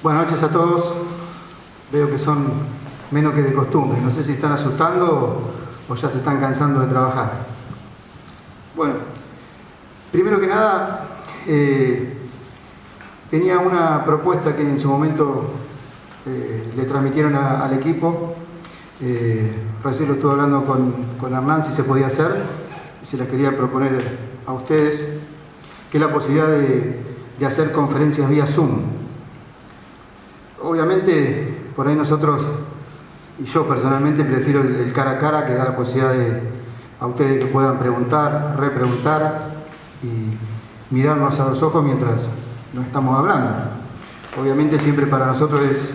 Buenas noches a todos. Veo que son menos que de costumbre. No sé si están asustando o ya se están cansando de trabajar. Bueno, primero que nada, tenía una propuesta que en su momento le transmitieron al equipo. Recién lo estuve hablando con Hernán si se podía hacer, y se la quería proponer a ustedes, que es la posibilidad de hacer conferencias vía Zoom. Obviamente, por ahí nosotros, y yo personalmente, prefiero el cara a cara, que da la posibilidad a ustedes que puedan preguntar, repreguntar y mirarnos a los ojos mientras nos estamos hablando. Obviamente siempre para nosotros es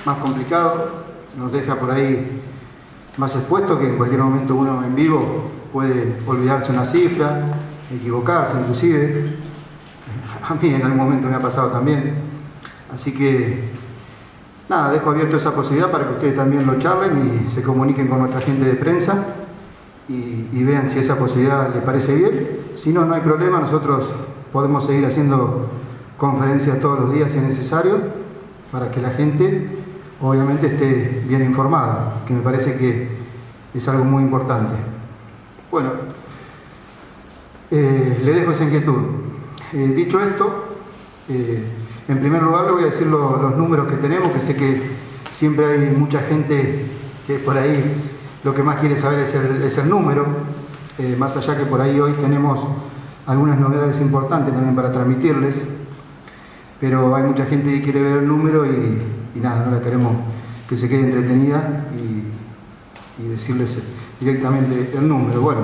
más complicado, nos deja por ahí más expuesto, que en cualquier momento uno en vivo puede olvidarse una cifra, equivocarse inclusive. A mí en algún momento me ha pasado también. Así que nada, dejo abierto esa posibilidad para que ustedes también lo charlen y se comuniquen con nuestra gente de prensa y vean si esa posibilidad les parece bien. Si no, no hay problema, nosotros podemos seguir haciendo conferencias todos los días si es necesario, para que la gente obviamente esté bien informada, que me parece que es algo muy importante. Bueno, le dejo esa inquietud. Dicho esto, en primer lugar le voy a decir los números que tenemos, que sé que siempre hay mucha gente que por ahí lo que más quiere saber es el número, más allá que por ahí hoy tenemos algunas novedades importantes también para transmitirles, pero hay mucha gente que quiere ver el número y nada, no la queremos que se quede entretenida y decirles directamente el número. Bueno,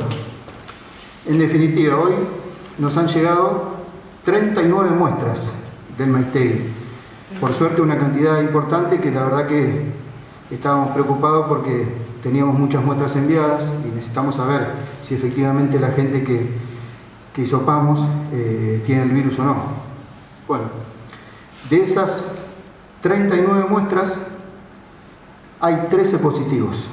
en definitiva, hoy nos han llegado 39 muestras del Maitei. Por suerte una cantidad importante, que la verdad que estábamos preocupados porque teníamos muchas muestras enviadas y necesitamos saber si efectivamente la gente que hisopamos tiene el virus o no. Bueno, de esas 39 muestras hay 13 positivos.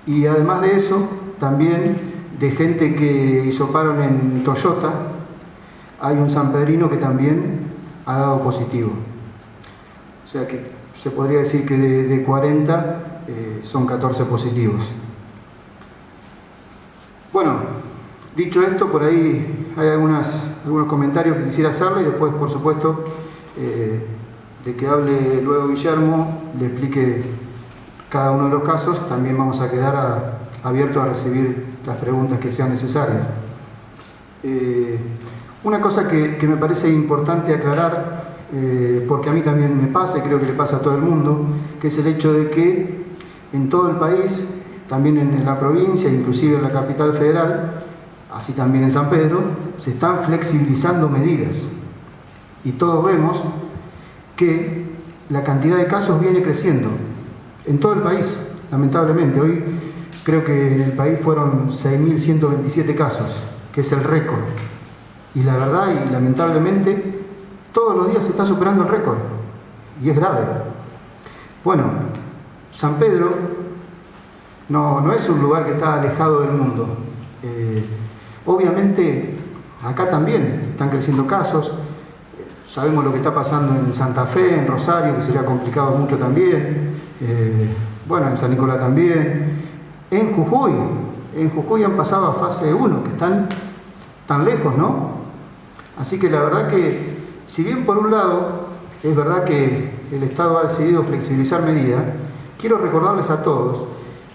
Y además de eso, también de gente que hisoparon en Toyota, hay un sanpedrino que también ha dado positivo. O sea que se podría decir que de 40 son 14 positivos. Bueno, dicho esto, por ahí hay algunos comentarios que quisiera hacerle y después, por supuesto, de que hable luego Guillermo, le explique cada uno de los casos. También vamos a quedar abiertos a recibir las preguntas que sean necesarias. Una cosa que me parece importante aclarar, porque a mí también me pasa y creo que le pasa a todo el mundo, que es el hecho de que en todo el país, también en la provincia, inclusive en la capital federal, así también en San Pedro, se están flexibilizando medidas. Y todos vemos que la cantidad de casos viene creciendo en todo el país, lamentablemente. Hoy creo que en el país fueron 6.127 casos, que es el récord. Y la verdad, y lamentablemente, todos los días se está superando el récord. Y es grave. Bueno, San Pedro no es un lugar que está alejado del mundo. Obviamente, acá también están creciendo casos. Sabemos lo que está pasando en Santa Fe, en Rosario, que sería complicado mucho también. Bueno, en San Nicolás también. En Jujuy han pasado a fase 1, que están tan lejos, ¿no? Así que la verdad que, si bien por un lado es verdad que el Estado ha decidido flexibilizar medidas, quiero recordarles a todos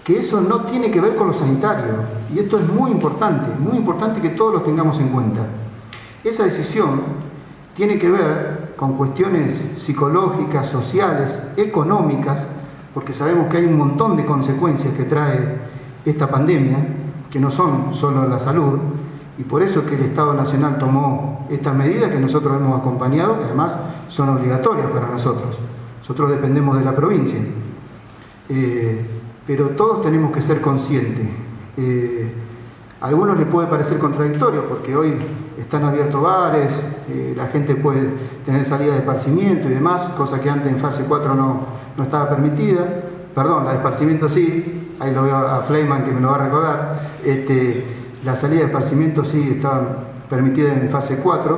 que eso no tiene que ver con lo sanitario, y esto es muy importante que todos lo tengamos en cuenta. Esa decisión tiene que ver con cuestiones psicológicas, sociales, económicas, porque sabemos que hay un montón de consecuencias que trae esta pandemia, que no son solo la salud, y por eso es que el Estado Nacional tomó estas medidas que nosotros hemos acompañado, que además son obligatorias para nosotros. Nosotros dependemos de la provincia. Pero todos tenemos que ser conscientes. A algunos les puede parecer contradictorio, porque hoy están abiertos bares, la gente puede tener salida de esparcimiento y demás, cosa que antes en fase 4 no estaba permitida. Perdón, la de esparcimiento sí, ahí lo veo a Fleiman que me lo va a recordar. La salida de esparcimiento sí estaba permitida en fase 4,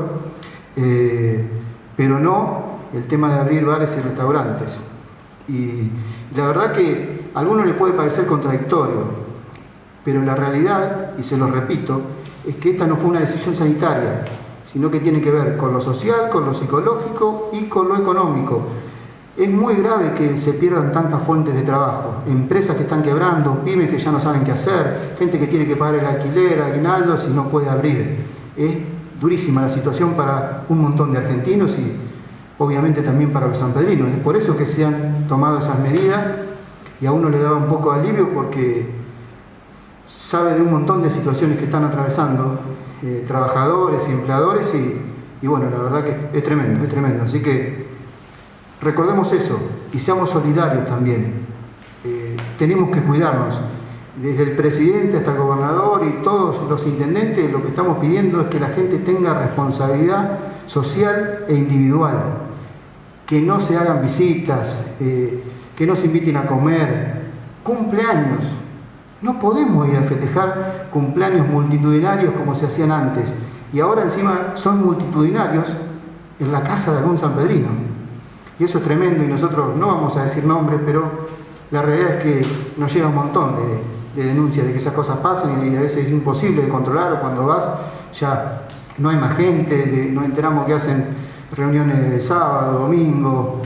pero no el tema de abrir bares y restaurantes. Y la verdad que a algunos les puede parecer contradictorio, pero la realidad, y se lo repito, es que esta no fue una decisión sanitaria, sino que tiene que ver con lo social, con lo psicológico y con lo económico. Es muy grave que se pierdan tantas fuentes de trabajo, empresas que están quebrando, pymes que ya no saben qué hacer, gente que tiene que pagar el alquiler, aguinaldos y no puede abrir. Es durísima la situación para un montón de argentinos y obviamente también para los sanpedrinos. Es por eso que se han tomado esas medidas y a uno le da un poco de alivio porque sabe de un montón de situaciones que están atravesando trabajadores y empleadores y bueno, la verdad que es tremendo, es tremendo. Así que recordemos eso y seamos solidarios también. Tenemos que cuidarnos. Desde el presidente hasta el gobernador y todos los intendentes, lo que estamos pidiendo es que la gente tenga responsabilidad social e individual, que no se hagan visitas, que no se inviten a comer, cumpleaños. No podemos ir a festejar cumpleaños multitudinarios como se hacían antes, y ahora encima son multitudinarios en la casa de algún sanpedrino. Y eso es tremendo y nosotros no vamos a decir nombres, pero la realidad es que nos llega un montón de denuncias de que esas cosas pasan y a veces es imposible de controlar, o cuando vas ya no hay más gente, nos enteramos que hacen reuniones de sábado, domingo,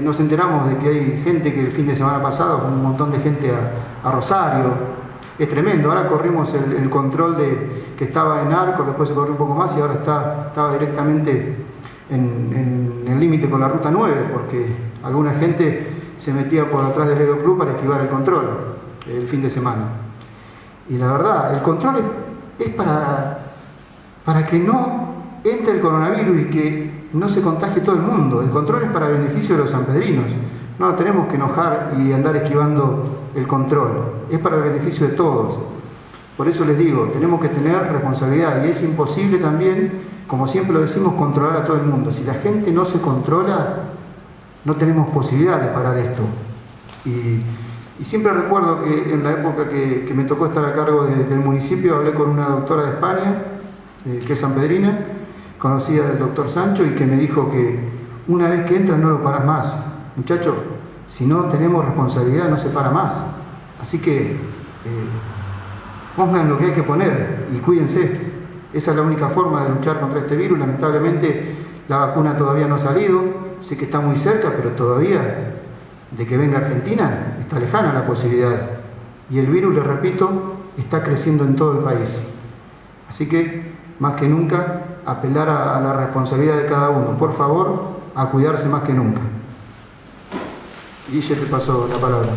nos enteramos de que hay gente que el fin de semana pasado con un montón de gente a Rosario. Es tremendo, ahora corrimos el control que estaba en Arco, después se corrió un poco más y ahora estaba directamente en el límite con la ruta 9, porque alguna gente se metía por atrás del Aeroclub para esquivar el control el fin de semana. Y la verdad, el control es para que no entre el coronavirus y que no se contagie todo el mundo. El control es para beneficio de los sanpedrinos. No nos tenemos que enojar y andar esquivando el control. Es para el beneficio de todos. Por eso les digo, tenemos que tener responsabilidad y es imposible también, como siempre lo decimos, controlar a todo el mundo. Si la gente no se controla, no tenemos posibilidad de parar esto. Y siempre recuerdo que en la época que me tocó estar a cargo del municipio, hablé con una doctora de España, que es sanpedrina, conocida del doctor Sancho, y que me dijo que una vez que entras no lo paras más. Muchachos, si no tenemos responsabilidad no se para más. Así que pongan lo que hay que poner y cuídense. Esa es la única forma de luchar contra este virus. Lamentablemente la vacuna todavía no ha salido, sé que está muy cerca, pero todavía de que venga Argentina está lejana la posibilidad. Y el virus, les repito, está creciendo en todo el país. Así que, más que nunca, apelar a la responsabilidad de cada uno. Por favor, a cuidarse más que nunca. Guille, te paso la palabra.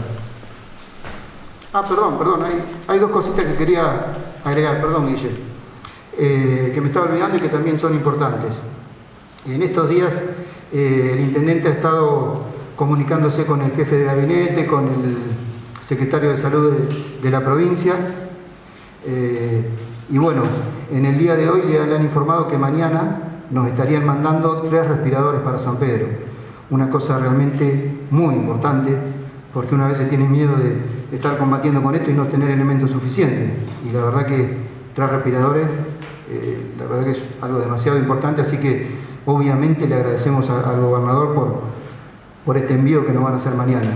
Perdón, hay dos cositas que quería agregar, perdón, Guille, que me estaba olvidando y que también son importantes. En estos días el intendente ha estado comunicándose con el jefe de gabinete, con el secretario de salud de la provincia, y bueno, en el día de hoy le han informado que mañana nos estarían mandando 3 respiradores para San Pedro. Una cosa realmente muy importante, porque una vez se tiene miedo de estar combatiendo con esto y no tener elementos suficientes. Y la verdad que 3 respiradores, la verdad que es algo demasiado importante, así que obviamente le agradecemos al gobernador por este envío que nos van a hacer mañana.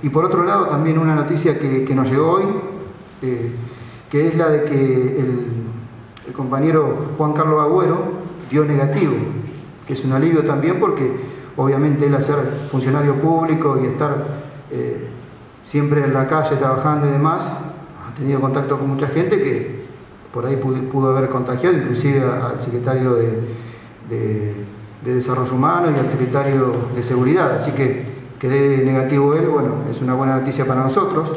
Y por otro lado, también una noticia que nos llegó hoy, que es la de que el compañero Juan Carlos Agüero dio negativo, que es un alivio también porque obviamente él, al ser funcionario público y estar siempre en la calle trabajando y demás, ha tenido contacto con mucha gente que por ahí pudo haber contagiado, inclusive al secretario de Desarrollo Humano y al secretario de Seguridad. Así que dé negativo él, bueno, es una buena noticia para nosotros.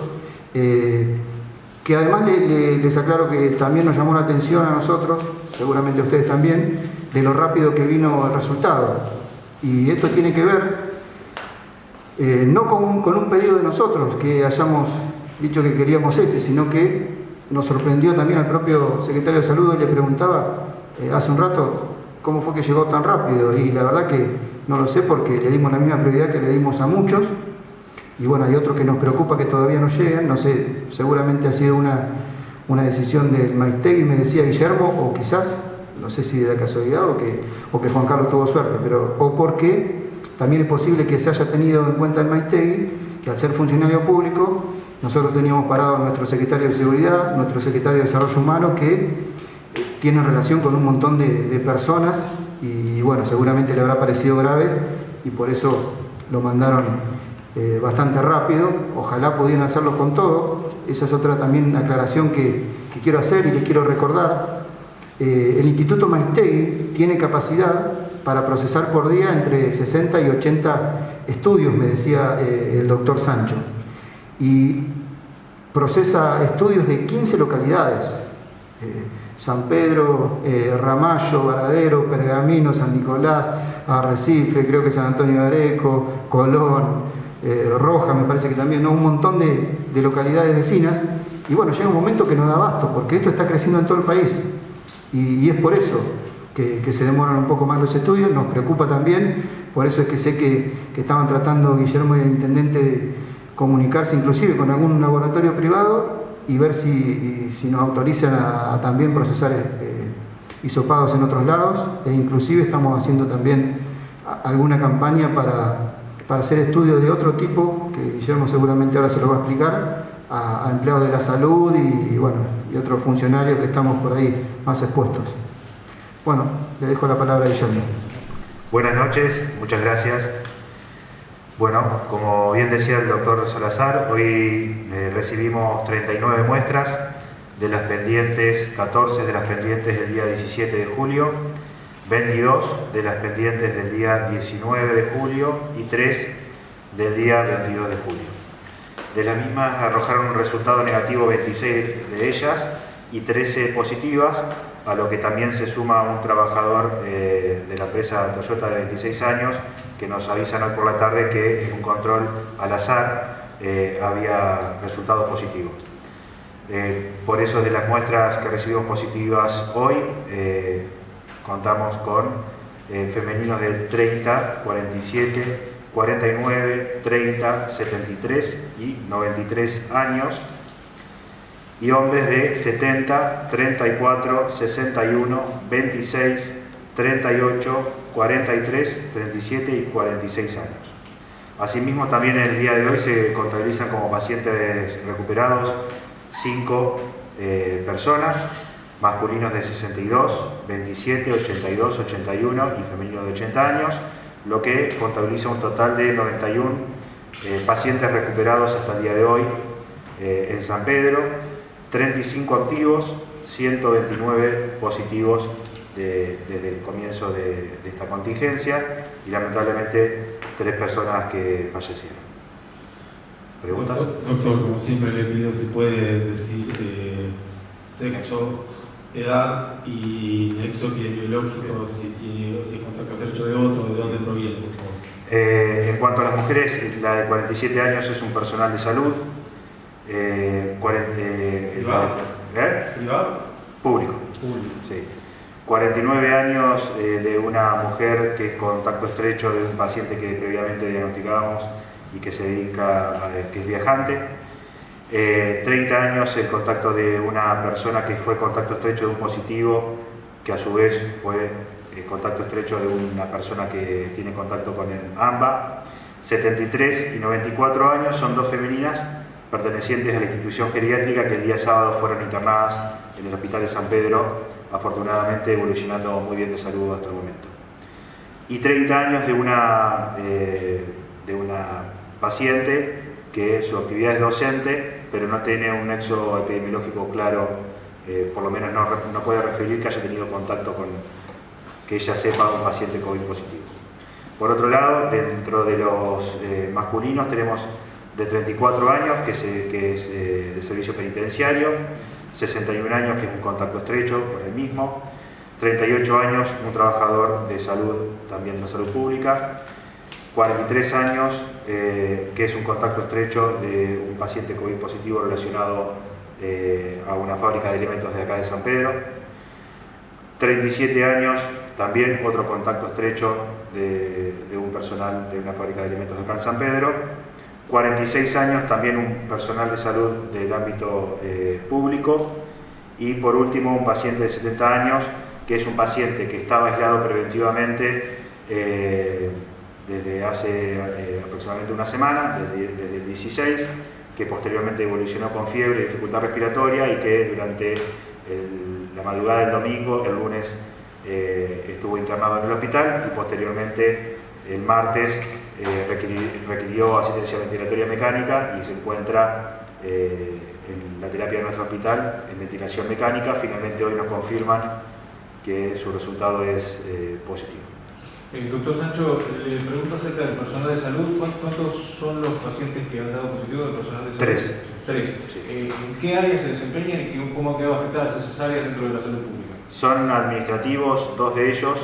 Que además les aclaro que también nos llamó la atención a nosotros, seguramente a ustedes también, de lo rápido que vino el resultado. Y esto tiene que ver no con un pedido de nosotros, que hayamos dicho que queríamos ese, sino que nos sorprendió también al propio secretario de Salud. Y le preguntaba hace un rato cómo fue que llegó tan rápido, y la verdad que no lo sé, porque le dimos la misma prioridad que le dimos a muchos. Y bueno, hay otros que nos preocupa que todavía no llegan, no sé, seguramente ha sido una decisión del Maistegui, me decía Guillermo, o quizás no sé si de la casualidad o que Juan Carlos tuvo suerte, pero o porque también es posible que se haya tenido en cuenta el Maiztegui, que al ser funcionario público, nosotros teníamos parado a nuestro secretario de Seguridad, nuestro secretario de Desarrollo Humano, que tiene relación con un montón de personas y bueno, seguramente le habrá parecido grave y por eso lo mandaron bastante rápido. Ojalá pudieran hacerlo con todo. Esa es otra también aclaración que quiero hacer y que quiero recordar. El Instituto Maiztegui tiene capacidad para procesar por día entre 60 y 80 estudios, me decía el doctor Sancho, y procesa estudios de 15 localidades: San Pedro, Ramallo, Varadero, Pergamino, San Nicolás, Arrecife, creo que San Antonio de Areco, Colón, Roja, me parece que también, ¿no? Un montón de localidades vecinas. Y bueno, llega un momento que no da abasto, porque esto está creciendo en todo el país. Y es por eso que se demoran un poco más los estudios. Nos preocupa también, por eso es que sé que estaban tratando Guillermo y el intendente de comunicarse inclusive con algún laboratorio privado y ver si nos autorizan a también procesar hisopados en otros lados, e inclusive estamos haciendo también alguna campaña para hacer estudios de otro tipo, que Guillermo seguramente ahora se lo va a explicar, a empleados de la salud y bueno, y otros funcionarios que estamos por ahí más expuestos. Bueno, le dejo la palabra a Guillermo. Buenas noches, muchas gracias. Bueno, como bien decía el doctor Salazar, hoy recibimos 39 muestras de las pendientes, 14 de las pendientes del día 17 de julio, 22 de las pendientes del día 19 de julio y 3 del día 22 de julio. De las mismas arrojaron un resultado negativo 26 de ellas y 13 positivas, a lo que también se suma un trabajador de la empresa Toyota de 26 años que nos avisan hoy por la tarde que en un control al azar había resultado positivo. Por eso, de las muestras que recibimos positivas hoy, contamos con femeninos de 30, 47, 49, 30, 73 y 93 años, y hombres de 70, 34, 61, 26, 38, 43, 37 y 46 años. Asimismo, también el día de hoy se contabilizan como pacientes recuperados 5 personas, masculinos de 62, 27, 82, 81 y femeninos de 80 años, lo que contabiliza un total de 91 pacientes recuperados hasta el día de hoy en San Pedro, 35 activos, 129 positivos desde el comienzo de esta contingencia y lamentablemente 3 personas que fallecieron. ¿Preguntas? Doctor, como siempre le pido si puede decir sexo, edad y nexo biológico, si es contacto estrecho de otro, de dónde proviene, por favor. En cuanto a las mujeres, la de 47 años es un personal de salud. ¿Privado? ¿Privado? Público. Sí. 49 años de una mujer que es contacto estrecho de un paciente que previamente diagnosticábamos y que se dedica que es viajante. 30 años el contacto de una persona que fue contacto estrecho de un positivo, que a su vez fue contacto estrecho de una persona que tiene contacto con el AMBA. 73 y 94 años son 2 femeninas pertenecientes a la institución geriátrica que el día sábado fueron internadas en el Hospital de San Pedro, afortunadamente evolucionando muy bien de salud hasta el momento. Y 30 años de una paciente que su actividad es docente, pero no tiene un nexo epidemiológico claro, por lo menos no puede referir que haya tenido contacto con, que ella sepa, un paciente COVID positivo. Por otro lado, dentro de los masculinos tenemos de 34 años, que es de servicio penitenciario, 61 años, que es un contacto estrecho por el mismo, 38 años, un trabajador de salud, también de la salud pública, 43 años, que es un contacto estrecho de un paciente COVID positivo relacionado a una fábrica de alimentos de acá de San Pedro, 37 años, también otro contacto estrecho de un personal de una fábrica de alimentos de acá en San Pedro, 46 años, también un personal de salud del ámbito público, y por último un paciente de 70 años que es un paciente que estaba aislado preventivamente desde hace aproximadamente una semana, desde el 16, que posteriormente evolucionó con fiebre y dificultad respiratoria y que durante la madrugada del domingo, el lunes, estuvo internado en el hospital y posteriormente el martes requirió asistencia ventilatoria mecánica y se encuentra en la terapia de nuestro hospital en ventilación mecánica. Finalmente hoy nos confirman que su resultado es positivo. Doctor Sancho, le pregunto acerca del personal de salud. ¿Cuántos son los pacientes que han dado positivo del personal de salud? Tres. Sí. ¿En qué áreas se desempeñan y cómo han quedado afectadas esas áreas dentro de la salud pública? Son administrativos, 2 de ellos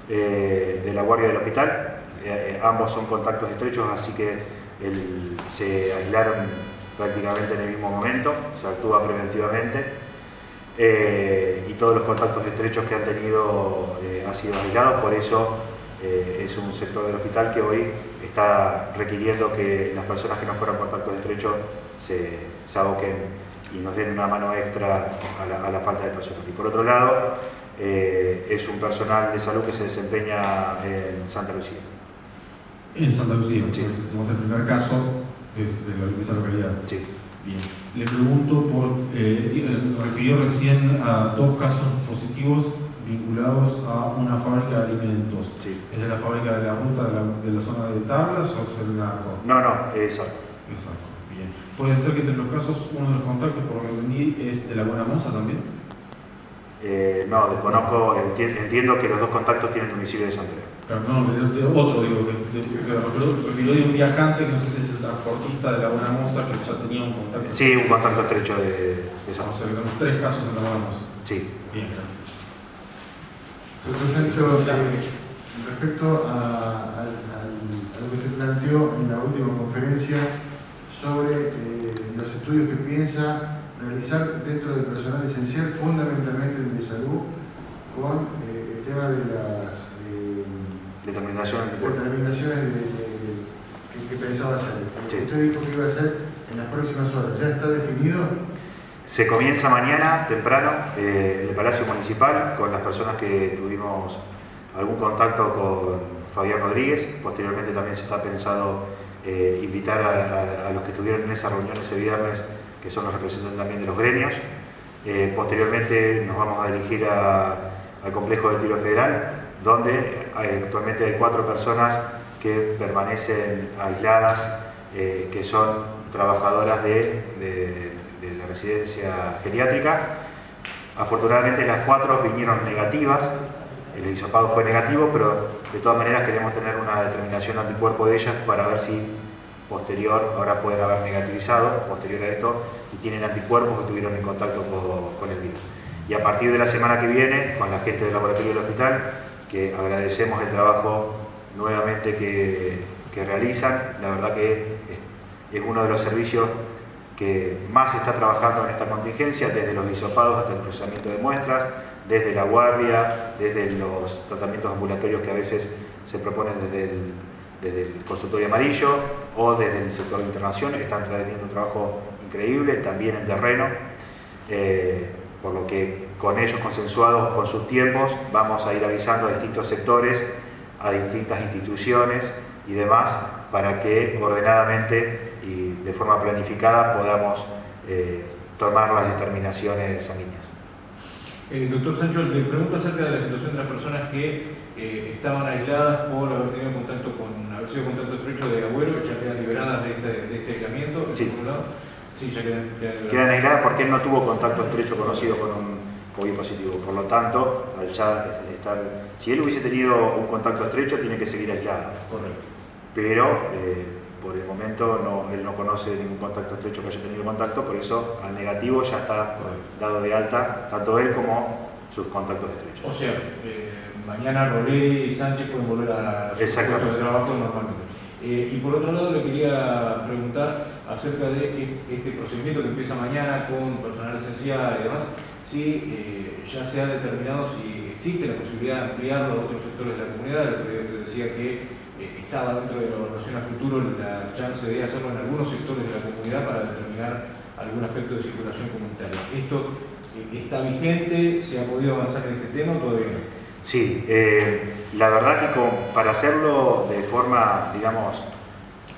de la guardia del hospital. Ambos son contactos estrechos, así que se aislaron prácticamente en el mismo momento, se actúa preventivamente. Y todos los contactos estrechos que han tenido han sido aislados, por eso es un sector del hospital que hoy está requiriendo que las personas que no fueron contactos estrechos se aboquen y nos den una mano extra a la falta de personal. Y por otro lado, es un personal de salud que se desempeña en Santa Lucía. En Santa Lucía, Sí. pues, tenemos el primer caso de esa localidad. Sí. Bien. Le pregunto refirió recién a 2 casos positivos vinculados a una fábrica de alimentos. Sí. ¿Es de la fábrica de la ruta de la zona de Tablas o es el narco? No, es algo. Exacto. Bien. Puede ser que entre los casos uno de los contactos, por lo que entendí, es de la Buena Moza también. No, desconozco, entiendo que los 2 contactos tienen domicilio de Santiago. Pero no, de otro, digo, que refirió de un viajante que no sé si es el transportista de la Buena Moza que ya tenía un contacto. Sí, un contacto estrecho de San O José. sea, que tenemos 3 casos en la Buena Moza. Sí. Bien, gracias. Doctor Sancho, respecto a lo que se planteó en la última conferencia sobre los estudios que piensa realizar dentro del personal esencial, fundamentalmente el de salud, con el tema de las Determinación de cuerpo. determinaciones que pensaba hacer. Sí. Usted dijo que iba a hacer en las próximas horas. ¿Ya está definido? Se comienza mañana temprano en el Palacio Municipal con las personas que tuvimos algún contacto con Fabián Rodríguez. Posteriormente también se está pensado invitar a los que estuvieron en esa reunión ese viernes, que son los representantes también de los gremios. Posteriormente nos vamos a dirigir al complejo del Tiro Federal, donde actualmente hay 4 personas que permanecen aisladas, que son trabajadoras de la residencia geriátrica. Afortunadamente las 4 vinieron negativas, el hisopado fue negativo, pero de todas maneras queremos tener una determinación anticuerpo de ellas para ver si ahora pueden haber negativizado, posterior a esto, y tienen anticuerpos que tuvieron en contacto con el virus. Y a partir de la semana que viene, con la gente del laboratorio del hospital, que agradecemos el trabajo nuevamente que realizan, la verdad que es uno de los servicios que más está trabajando en esta contingencia, desde los hisopados hasta el procesamiento de muestras, desde la guardia, desde los tratamientos ambulatorios que a veces se proponen desde el consultorio amarillo o desde el sector de internación. Están trayendo un trabajo increíble, también en terreno, por lo que con ellos consensuados con sus tiempos vamos a ir avisando a distintos sectores, a distintas instituciones y demás, para que ordenadamente y de forma planificada podamos tomar las determinaciones sanguíneas. Doctor Sancho, le pregunto acerca de la situación de las personas que estaban aisladas por haber tenido haber sido contacto estrecho de Agüero, ya quedan liberadas de este aislamiento. Sí. Por un lado. Sí, ya quedan liberadas. Quedan aisladas porque él no tuvo contacto estrecho conocido con un COVID positivo. Por lo tanto, al ya estar, si él hubiese tenido un contacto estrecho, tiene que seguir aislado. Correcto. Pero por el momento él no conoce ningún contacto estrecho que haya tenido contacto, por eso al negativo ya está dado de alta, tanto él como sus contactos estrechos. O sea, mañana Roleri y Sánchez pueden volver a su puesto de trabajo normalmente. Y por otro lado le quería preguntar acerca de este procedimiento que empieza mañana con personal esencial y demás, si ya se ha determinado si existe la posibilidad de ampliarlo a otros sectores de la comunidad. El otro día usted decía que estaba dentro de la evaluación a futuro la chance de hacerlo en algunos sectores de la comunidad para determinar algún aspecto de circulación comunitaria. ¿Esto ¿está vigente? ¿Se ha podido avanzar en este tema o todavía no? Sí, la verdad que para hacerlo de forma, digamos,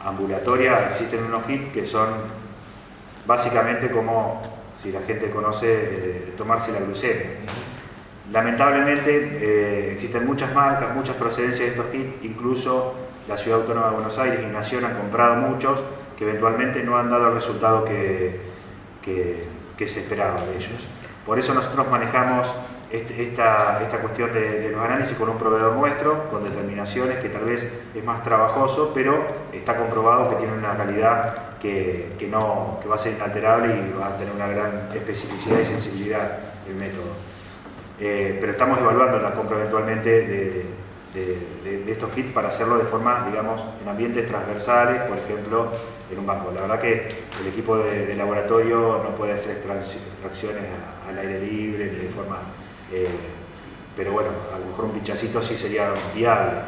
ambulatoria, existen unos kits que son básicamente como, si la gente conoce, tomarse la glucemia. Lamentablemente existen muchas marcas, muchas procedencias de estos kits, incluso la Ciudad Autónoma de Buenos Aires y Nación han comprado muchos que eventualmente no han dado el resultado que se esperaba de ellos. Por eso nosotros manejamos esta cuestión de los análisis con un proveedor nuestro, con determinaciones que tal vez es más trabajoso, pero está comprobado que tiene una calidad que va a ser inalterable y va a tener una gran especificidad y sensibilidad el método. Pero estamos evaluando la compra eventualmente de estos kits para hacerlo de forma, digamos, en ambientes transversales, por ejemplo, en un banco. La verdad que el equipo de laboratorio no puede hacer extracciones al aire libre ni de forma... pero bueno, a lo mejor un pinchacito sí sería viable.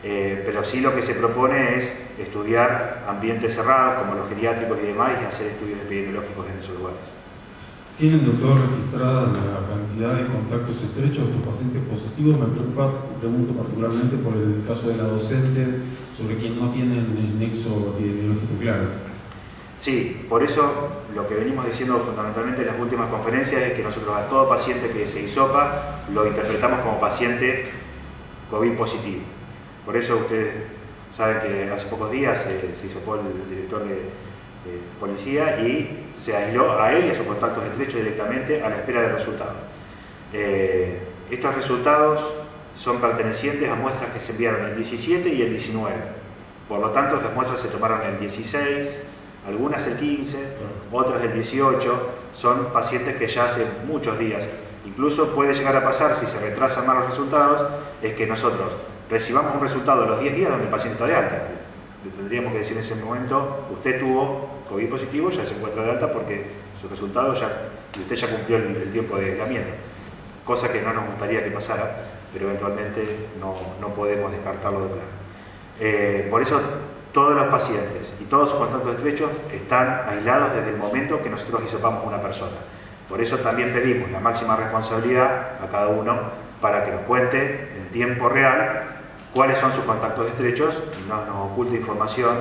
Pero sí lo que se propone es estudiar ambientes cerrados como los geriátricos y demás y hacer estudios epidemiológicos en esos lugares. ¿Tienen, doctor, registrada la cantidad de contactos estrechos de estos pacientes positivos? Me pregunto particularmente por el caso de la docente, sobre quien no tienen el nexo epidemiológico claro. Sí, por eso lo que venimos diciendo fundamentalmente en las últimas conferencias es que nosotros a todo paciente que se hisopa lo interpretamos como paciente COVID positivo. Por eso ustedes saben que hace pocos días se hisopó el director de policía y se aisló a él y a sus contactos estrechos directamente a la espera del resultado. Estos resultados son pertenecientes a muestras que se enviaron el 17 y el 19. Por lo tanto, estas muestras se tomaron el 16, algunas el 15, otras el 18. Son pacientes que ya hace muchos días. Incluso puede llegar a pasar, si se retrasan más los resultados, es que nosotros recibamos un resultado a los 10 días donde el paciente está de alta. Le tendríamos que decir en ese momento, usted tuvo COVID positivo, ya se encuentra de alta porque su resultado y usted ya cumplió el tiempo de aislamiento. Cosa que no nos gustaría que pasara, pero eventualmente no podemos descartarlo de plano. Por eso todos los pacientes y todos sus contactos estrechos están aislados desde el momento que nosotros hisopamos a una persona. Por eso también pedimos la máxima responsabilidad a cada uno para que nos cuente en tiempo real cuáles son sus contactos estrechos y no nos oculte información,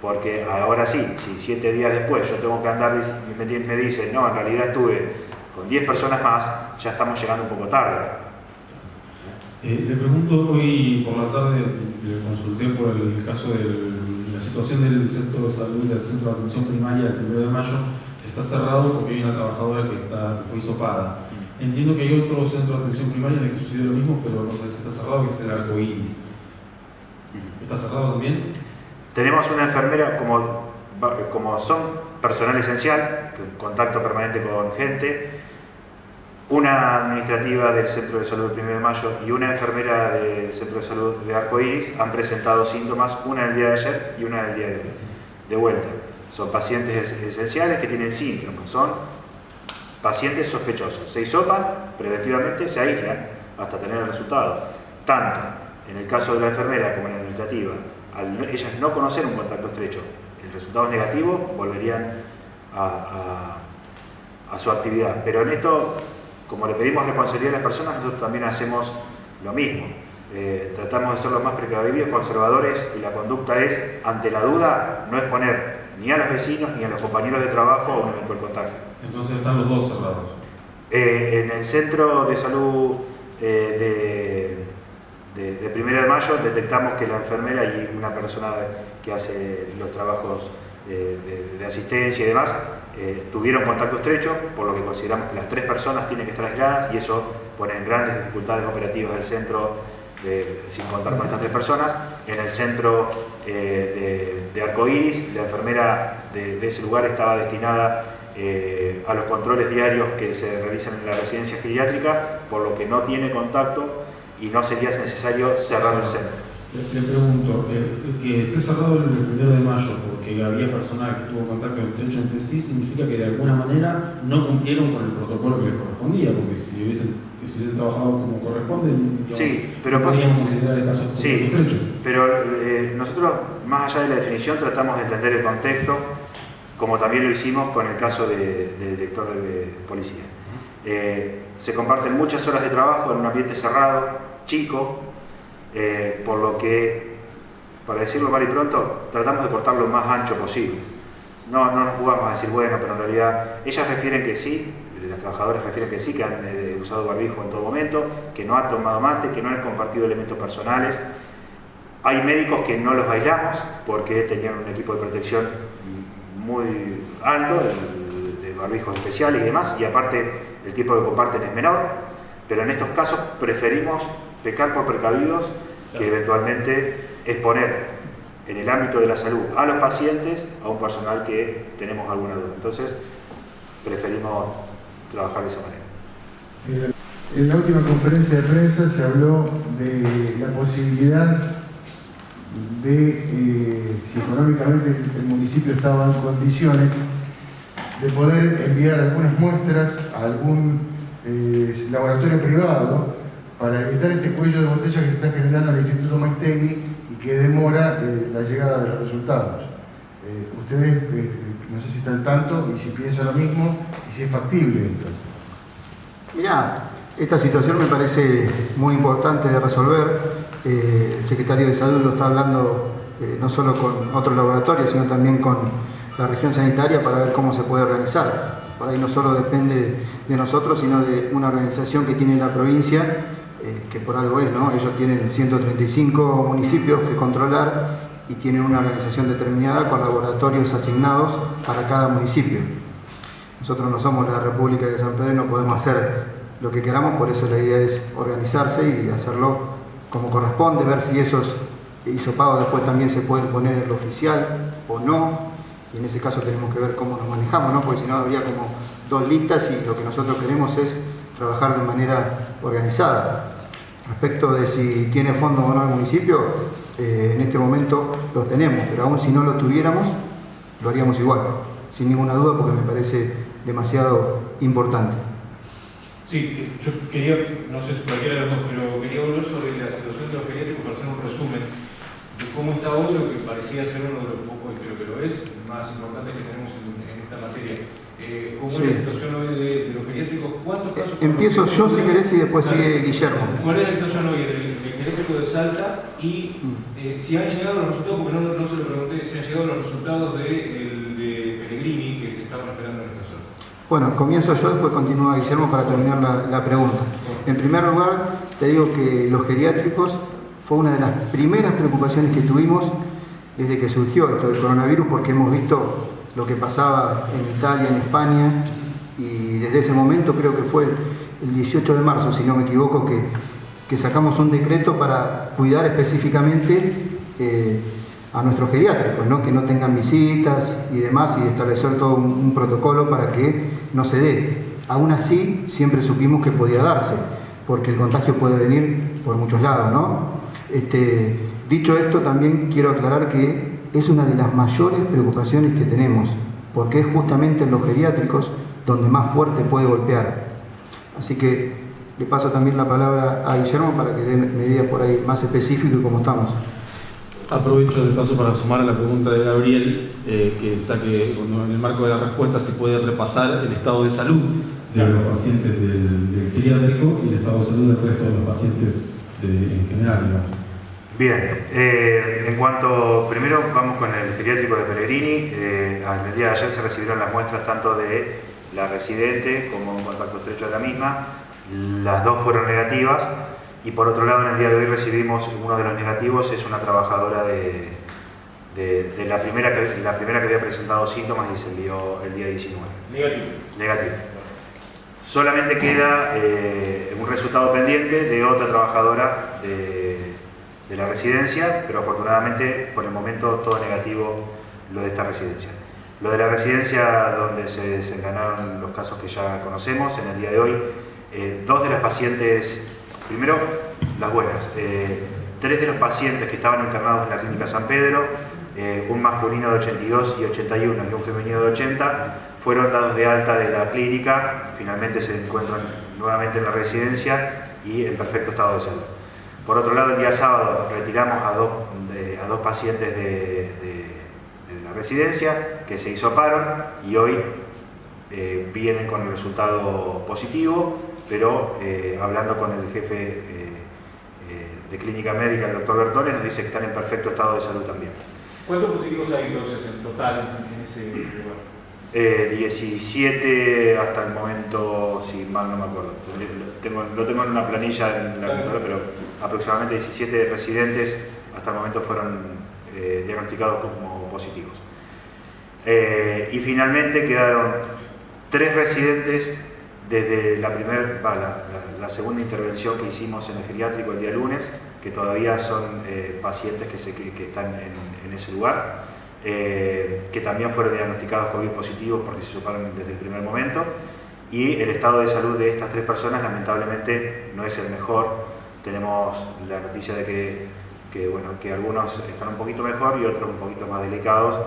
porque ahora sí, si 7 días después yo tengo que andar y me dicen, no, en realidad estuve con 10 personas más, ya estamos llegando un poco tarde. Le pregunto, hoy por la tarde le consulté por el caso de la situación del centro de salud, del centro de atención primaria del 1 de mayo, está cerrado porque hay una trabajadora que fue hisopada. Entiendo que hay otro centro de atención primaria en el que sucede lo mismo, pero no sé si está cerrado, que es el Arco Iris. ¿Está cerrado también? Tenemos una enfermera, como son personal esencial, contacto permanente con gente, una administrativa del Centro de Salud 1 de Mayo y una enfermera del Centro de Salud de Arco Iris han presentado síntomas, una el día de ayer y una el día de hoy, de vuelta. Son pacientes esenciales que tienen síntomas, son pacientes sospechosos. Se hisopan, preventivamente se aíslan hasta tener el resultado. Tanto en el caso de la enfermera como en la administrativa, al ellas no conocer un contacto estrecho, el resultado es negativo, volverían a su actividad. Pero en esto, como le pedimos responsabilidad a las personas, nosotros también hacemos lo mismo. Tratamos de ser los más precavidos, conservadores, y la conducta es, ante la duda, no exponer ni a los vecinos ni a los compañeros de trabajo a un eventual contagio. Entonces están los dos cerrados. En el centro de salud de 1 de Mayo detectamos que la enfermera y una persona que hace los trabajos de asistencia y demás tuvieron contacto estrecho, por lo que consideramos que las 3 personas tienen que estar aisladas y eso pone en grandes dificultades operativas del centro sin contar con estas 3 personas. En el centro de Arco Iris, la enfermera de ese lugar estaba destinada a los controles diarios que se realizan en la residencia geriátrica, por lo que no tiene contacto y no sería necesario cerrar el centro. Le pregunto, que esté cerrado el 1 de mayo porque había personal que tuvo contacto estrecho entre sí, significa que de alguna manera no cumplieron con el protocolo que les correspondía, porque si hubiesen trabajado como corresponde, digamos, sí, pero podríamos considerar el caso sí, estrecho. Pero nosotros, más allá de la definición, tratamos de entender el contexto, como también lo hicimos con el caso del director de policía. Se comparten muchas horas de trabajo en un ambiente cerrado, chico, por lo que, para decirlo mal y pronto, tratamos de cortar lo más ancho posible. No nos jugamos a decir, bueno, pero en realidad ellas refieren que sí, las trabajadoras refieren que sí, que han usado barbijo en todo momento, que no han tomado mate, que no han compartido elementos personales. Hay médicos que no los aislamos porque tenían un equipo de protección muy alto, de barbijos especiales y demás, y aparte el tiempo que comparten es menor, pero en estos casos preferimos pecar por precavidos que eventualmente exponer en el ámbito de la salud a los pacientes, a un personal que tenemos alguna duda. Entonces, preferimos trabajar de esa manera. En la última conferencia de prensa se habló de la posibilidad de, si económicamente el municipio estaba en condiciones, de poder enviar algunas muestras a algún laboratorio privado para evitar este cuello de botella que se está generando en el Instituto Maistegui y que demora la llegada de los resultados. Ustedes, no sé si están al tanto y si piensan lo mismo y si es factible esto. Mirá, esta situación me parece muy importante de resolver. El secretario de Salud lo está hablando no solo con otros laboratorios, sino también con la región sanitaria para ver cómo se puede organizar. Por ahí no solo depende de nosotros, sino de una organización que tiene la provincia, que por algo es, ¿no? Ellos tienen 135 municipios que controlar y tienen una organización determinada con laboratorios asignados para cada municipio. Nosotros no somos la República de San Pedro y no podemos hacer lo que queramos, por eso la idea es organizarse y hacerlo como corresponde, ver si esos hisopados después también se pueden poner en lo oficial o no, y en ese caso tenemos que ver cómo nos manejamos, ¿no? Porque si no habría como dos listas y lo que nosotros queremos es trabajar de manera organizada. Respecto de si tiene fondo o no el municipio, en este momento lo tenemos, pero aún si no lo tuviéramos, lo haríamos igual, sin ninguna duda, porque me parece demasiado importante. Sí, yo quería, no sé si cualquiera de los dos, pero quería volver sobre la situación de los geriátricos para hacer un resumen de cómo está hoy lo que parecía ser uno de los pocos, y creo que lo es, más importantes que tenemos en esta materia. ¿Cómo es la situación hoy de los geriátricos? ¿Cuántos casos? Empiezo yo si querés y después sigue Guillermo. ¿Cuál es la situación hoy del geriátrico de Salta y si han llegado los resultados, porque no se lo pregunté, si han llegado los resultados de Pellegrini que se estaban esperando en esta zona? Bueno, comienzo yo, después continúa Guillermo para terminar la pregunta. En primer lugar, te digo que los geriátricos fue una de las primeras preocupaciones que tuvimos desde que surgió esto del coronavirus, porque hemos visto lo que pasaba en Italia, en España, y desde ese momento, creo que fue el 18 de marzo, si no me equivoco, que sacamos un decreto para cuidar específicamente a nuestros geriátricos, ¿no? Que no tengan visitas y demás, y establecer todo un protocolo para que no se dé. Aún así, siempre supimos que podía darse, porque el contagio puede venir por muchos lados, ¿no? Dicho esto, también quiero aclarar que es una de las mayores preocupaciones que tenemos, porque es justamente en los geriátricos donde más fuerte puede golpear. Así que le paso también la palabra a Guillermo para que dé medidas por ahí más específicas y cómo estamos. Aprovecho de paso para sumar a la pregunta de Gabriel, que saque en el marco de la respuesta se puede repasar el estado de salud de los pacientes del geriátrico y el estado de salud del resto de los pacientes en general, digamos. Bien, en cuanto, primero vamos con el geriátrico de Pellegrini. El día de ayer se recibieron las muestras tanto de la residente como un contacto estrecho de la misma. Las dos fueron negativas. Y por otro lado, en el día de hoy recibimos uno de los negativos, es una trabajadora de la primera que había presentado síntomas y se envió el día 19. Negativo. Solamente queda un resultado pendiente de otra trabajadora de la residencia, pero afortunadamente por el momento todo negativo lo de esta residencia. Lo de la residencia donde se desencadenaron los casos que ya conocemos en el día de hoy, dos de las pacientes. Primero, las buenas. 3 de los pacientes que estaban internados en la clínica San Pedro, un masculino de 82 y 81 y un femenino de 80, fueron dados de alta de la clínica, finalmente se encuentran nuevamente en la residencia y en perfecto estado de salud. Por otro lado, el día sábado retiramos a dos pacientes de la residencia que se hisoparon y hoy vienen con el resultado positivo, pero hablando con el jefe de clínica médica, el doctor Bertones, nos dice que están en perfecto estado de salud también. ¿Cuántos positivos hay entonces en total en ese lugar? 17 hasta el momento, si mal no me acuerdo. Lo tengo en una planilla en la computadora, pero aproximadamente 17 residentes hasta el momento fueron diagnosticados como positivos. Y finalmente quedaron 3 residentes desde la segunda intervención que hicimos en el geriátrico el día lunes, que todavía son pacientes que están en ese lugar, que también fueron diagnosticados COVID positivos porque se suparon desde el primer momento, y el estado de salud de estas 3 personas lamentablemente no es el mejor. Tenemos la noticia de que algunos están un poquito mejor y otros un poquito más delicados,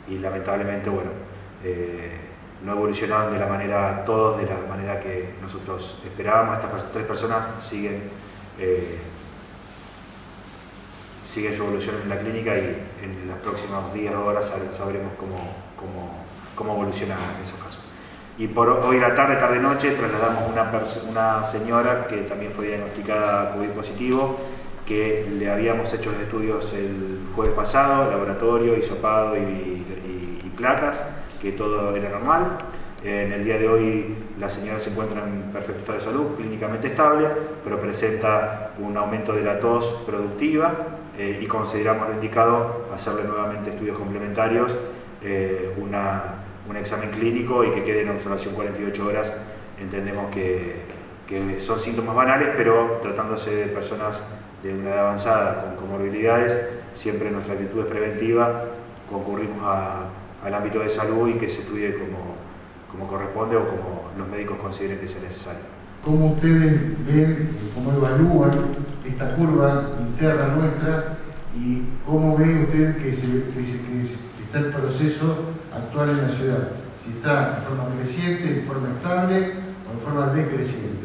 y lamentablemente no evolucionaron todos de la manera que nosotros esperábamos. Estas 3 personas siguen su evolución en la clínica, y en los próximos días o horas sabremos cómo evolucionan esos casos. Y por hoy la tarde-noche, trasladamos una señora que también fue diagnosticada COVID positivo, que le habíamos hecho los estudios el jueves pasado, laboratorio, hisopado y placas, que todo era normal. En el día de hoy la señora se encuentra en perfecto estado de salud, clínicamente estable, pero presenta un aumento de la tos productiva, y consideramos lo indicado hacerle nuevamente estudios complementarios, un examen clínico, y que quede en observación 48 horas. Entendemos que son síntomas banales, pero tratándose de personas de una edad avanzada con comorbilidades, siempre nuestra actitud es preventiva, concurrimos al ámbito de salud y que se estudie como corresponde o como los médicos consideren que sea necesario. ¿Cómo ustedes ven, cómo evalúan esta curva interna nuestra, y cómo ven ustedes que está el proceso actual en la ciudad? Si está en forma creciente, en forma estable o en forma decreciente.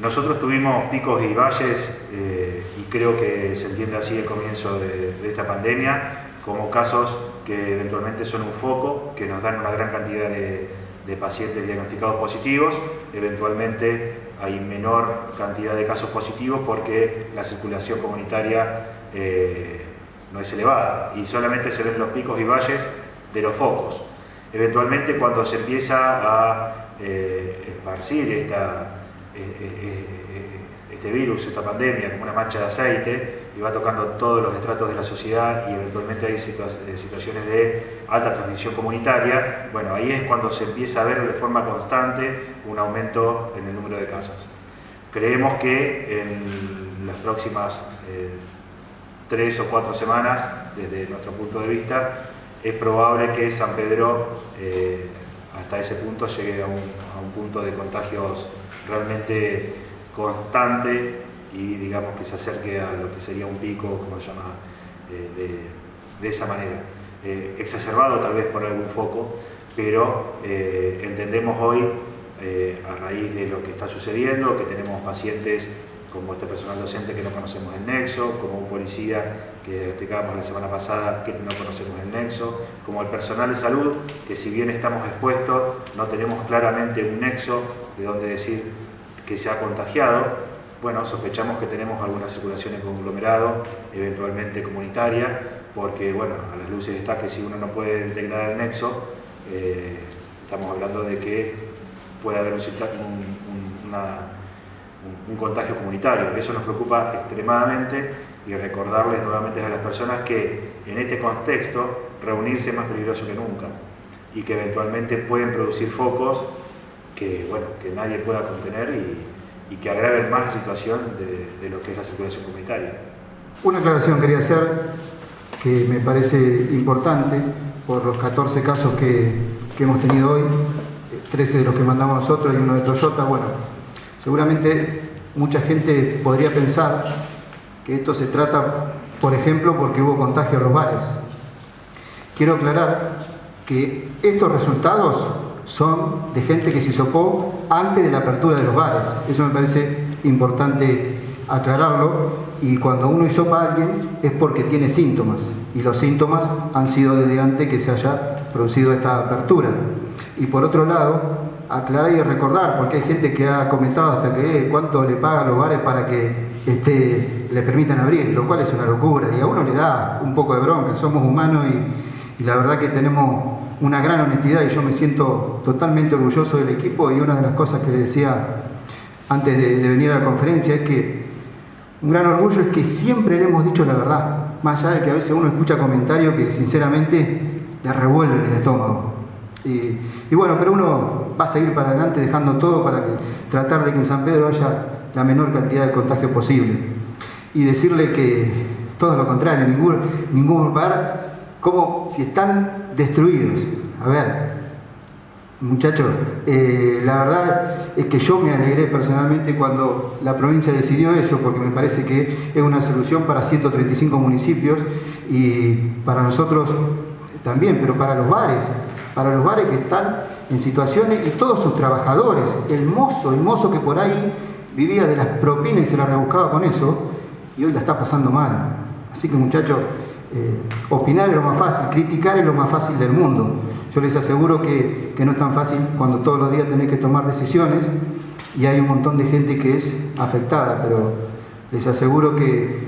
Nosotros tuvimos picos y valles, y creo que se entiende así el comienzo de esta pandemia, como casos que eventualmente son un foco, que nos dan una gran cantidad de pacientes diagnosticados positivos. Eventualmente hay menor cantidad de casos positivos porque la circulación comunitaria no es elevada, y solamente se ven los picos y valles de los focos. Eventualmente, cuando se empieza a esparcir este virus, esta pandemia, como una mancha de aceite, y va tocando todos los estratos de la sociedad, y eventualmente hay situaciones de alta transmisión comunitaria, bueno, ahí es cuando se empieza a ver de forma constante un aumento en el número de casos. Creemos que en las próximas 3 o 4 semanas, desde nuestro punto de vista, es probable que San Pedro hasta ese punto llegue a un punto de contagios realmente constante, y digamos que se acerque a lo que sería un pico, como se llama, de esa manera, exacerbado tal vez por algún foco, pero entendemos hoy, a raíz de lo que está sucediendo, que tenemos pacientes como este personal docente que no conocemos el nexo, como un policía que diagnosticábamos la semana pasada que no conocemos el nexo, como el personal de salud, que si bien estamos expuestos, no tenemos claramente un nexo de donde decir que se ha contagiado. Bueno, sospechamos que tenemos alguna circulación en conglomerado, eventualmente comunitaria, porque bueno, a las luces está que si uno no puede detectar el nexo, estamos hablando de que puede haber un contagio comunitario. Eso nos preocupa extremadamente, y recordarles nuevamente a las personas que en este contexto reunirse es más peligroso que nunca, y que eventualmente pueden producir focos que nadie pueda contener, y que agraven más la situación de lo que es la circulación comunitaria. Una aclaración quería hacer que me parece importante por los 14 casos que hemos tenido hoy, 13 de los que mandamos nosotros y uno de Toyota. Bueno, seguramente mucha gente podría pensar que esto se trata, por ejemplo, porque hubo contagio en los bares. Quiero aclarar que estos resultados son de gente que se hisopó antes de la apertura de los bares. Eso me parece importante aclararlo. y cuando uno hisopa a alguien es porque tiene síntomas, y los síntomas han sido desde antes que se haya producido esta apertura. Y por otro lado, aclarar y recordar, porque hay gente que ha comentado hasta que cuánto le pagan los bares para que le permitan abrir, lo cual es una locura, y a uno le da un poco de bronca, somos humanos y la verdad que tenemos una gran honestidad, y yo me siento totalmente orgulloso del equipo. Y una de las cosas que le decía antes de venir a la conferencia es que un gran orgullo es que siempre le hemos dicho la verdad, más allá de que a veces uno escucha comentarios que sinceramente le revuelven el estómago. Y bueno, pero uno va a seguir para adelante dejando todo para tratar de que en San Pedro haya la menor cantidad de contagio posible. Y decirle que todo lo contrario, ningún bar, como si están destruidos. A ver, muchachos, la verdad es que yo me alegré personalmente cuando la provincia decidió eso, porque me parece que es una solución para 135 municipios y para nosotros también, pero para los bares que están en situaciones, y todos sus trabajadores, el mozo que por ahí vivía de las propinas y se la rebuscaba con eso, y hoy la está pasando mal. Así que, muchachos, opinar es lo más fácil, criticar es lo más fácil del mundo. Yo les aseguro que no es tan fácil cuando todos los días tenés que tomar decisiones y hay un montón de gente que es afectada, pero les aseguro que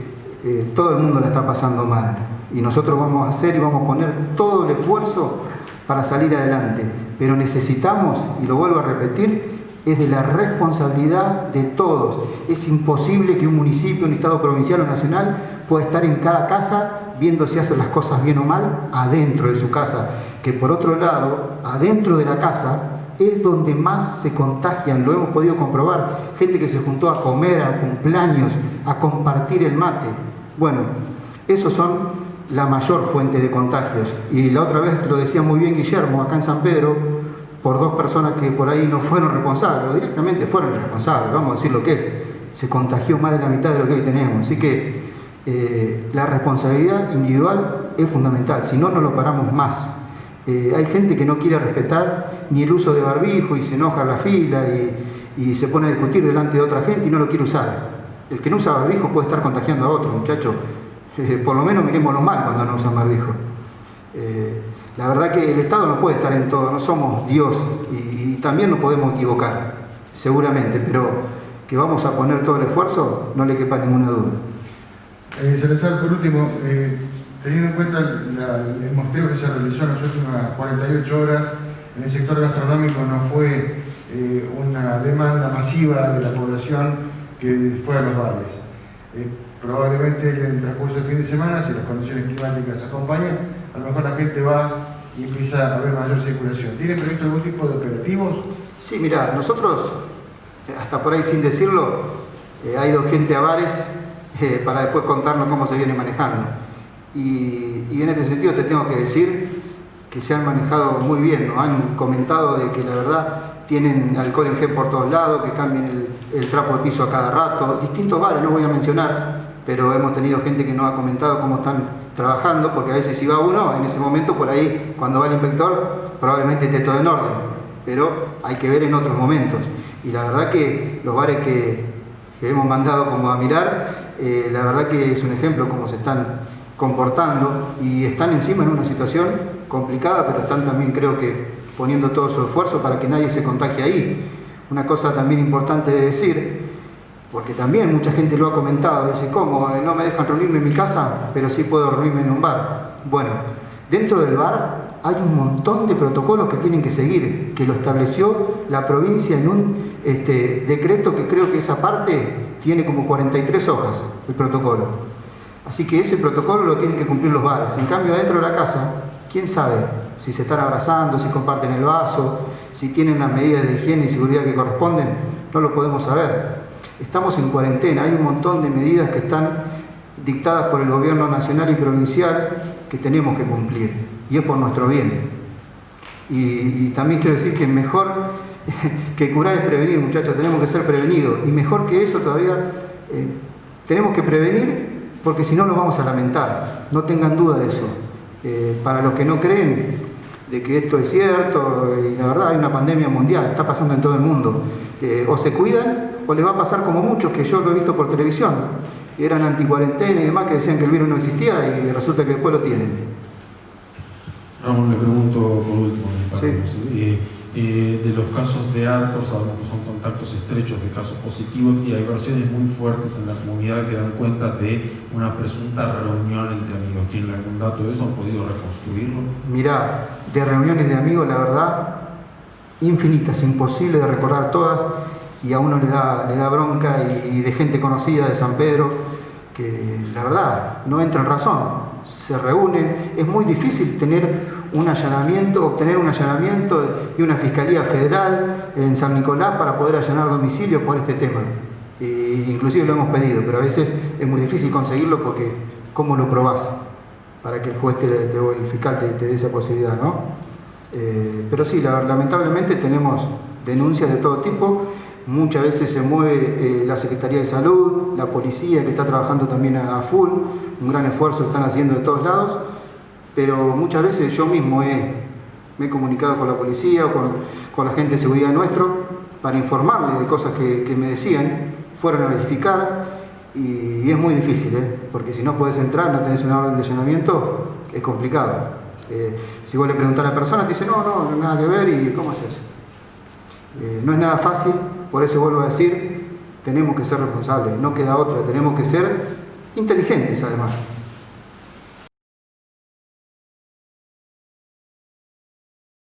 todo el mundo la está pasando mal, y nosotros vamos a hacer y vamos a poner todo el esfuerzo para salir adelante, pero necesitamos, y lo vuelvo a repetir, es de la responsabilidad de todos. Es imposible que un municipio, un estado provincial o nacional pueda estar en cada casa viendo si hace las cosas bien o mal adentro de su casa, que por otro lado, adentro de la casa es donde más se contagian, lo hemos podido comprobar, gente que se juntó a comer, a cumpleaños, a compartir el mate. Bueno, esos son la mayor fuente de contagios, y la otra vez lo decía muy bien Guillermo, acá en San Pedro, por dos personas que por ahí no fueron responsables, o directamente fueron responsables, vamos a decir lo que es, se contagió más de la mitad de lo que hoy tenemos. Así que la responsabilidad individual es fundamental, si no, no lo paramos más. Hay gente que no quiere respetar ni el uso de barbijo y se enoja en la fila y se pone a discutir delante de otra gente y no lo quiere usar. El que no usa barbijo puede estar contagiando a otro, muchachos. Por lo menos mirémoslo mal cuando no usan barbijo. La verdad que el Estado no puede estar en todo, no somos Dios, y también nos podemos equivocar, seguramente, pero que vamos a poner todo el esfuerzo, no le quepa ninguna duda. Salazar, por último, teniendo en cuenta el muestreo que se realizó en las últimas 48 horas en el sector gastronómico, no fue una demanda masiva de la población que fue a los bares. Probablemente en el transcurso del fin de semana, si las condiciones climáticas acompañan, a lo mejor la gente va y empieza a haber mayor circulación. ¿Tienen previsto algún tipo de operativos? Sí, mira, nosotros, hasta por ahí sin decirlo, ha ido gente a bares para después contarnos cómo se viene manejando. Y en este sentido te tengo que decir que se han manejado muy bien, nos han comentado de que la verdad tienen alcohol en gel por todos lados, que cambien el trapo de piso a cada rato, distintos bares, no voy a mencionar, pero hemos tenido gente que nos ha comentado cómo están trabajando, porque a veces si va uno, en ese momento por ahí, cuando va el inspector, probablemente esté todo en orden, pero hay que ver en otros momentos. Y la verdad que los bares que hemos mandado como a mirar, la verdad que es un ejemplo cómo se están comportando, y están encima en una situación complicada, pero están también, creo que, poniendo todo su esfuerzo para que nadie se contagie ahí. Una cosa también importante de decir, porque también mucha gente lo ha comentado, dice, ¿cómo? No me dejan reunirme en mi casa, pero sí puedo reunirme en un bar. Bueno, dentro del bar hay un montón de protocolos que tienen que seguir, que lo estableció la provincia en un decreto que creo que esa parte tiene como 43 hojas, el protocolo. Así que ese protocolo lo tienen que cumplir los bares. En cambio, adentro de la casa, ¿quién sabe si se están abrazando, si comparten el vaso, si tienen las medidas de higiene y seguridad que corresponden? No lo podemos saber. Estamos en cuarentena, hay un montón de medidas que están dictadas por el gobierno nacional y provincial que tenemos que cumplir, y es por nuestro bien. Y también quiero decir que mejor que curar es prevenir, muchachos, tenemos que ser prevenidos, y mejor que eso todavía tenemos que prevenir, porque si no lo vamos a lamentar, no tengan duda de eso. Para los que no creen, de que esto es cierto, y la verdad hay una pandemia mundial, está pasando en todo el mundo. O se cuidan o les va a pasar como muchos que yo lo he visto por televisión, eran anticuarentena y demás, que decían que el virus no existía y resulta que después lo tienen. Ramón, le pregunto por último, Sí. De los casos de ARCO, sabemos que son contactos estrechos de casos positivos y hay versiones muy fuertes en la comunidad que dan cuenta de una presunta reunión entre amigos. ¿Tienen algún dato de eso? ¿Han podido reconstruirlo? Mirá, de reuniones de amigos, la verdad, infinitas, imposible de recordar todas, y a uno le da bronca, y de gente conocida de San Pedro, que la verdad no entra en razón, se reúnen, es muy difícil tener un allanamiento, obtener un allanamiento de una Fiscalía Federal en San Nicolás para poder allanar domicilio por este tema. Inclusive lo hemos pedido, pero a veces es muy difícil conseguirlo porque ¿cómo lo probás? Para que el juez o el fiscal te dé esa posibilidad, ¿no? Pero sí, lamentablemente tenemos denuncias de todo tipo. Muchas veces se mueve la Secretaría de Salud, la policía que está trabajando también a full, un gran esfuerzo están haciendo de todos lados, pero muchas veces yo mismo me he comunicado con la policía o con la gente de seguridad nuestro para informarles de cosas que me decían, fueron a verificar, y es muy difícil, porque si no podés entrar, no tenés una orden de allanamiento, es complicado. Si vos le preguntás a la persona, te dice no, nada que ver, y ¿cómo haces? No es nada fácil, por eso vuelvo a decir, tenemos que ser responsables, no queda otra, tenemos que ser inteligentes además.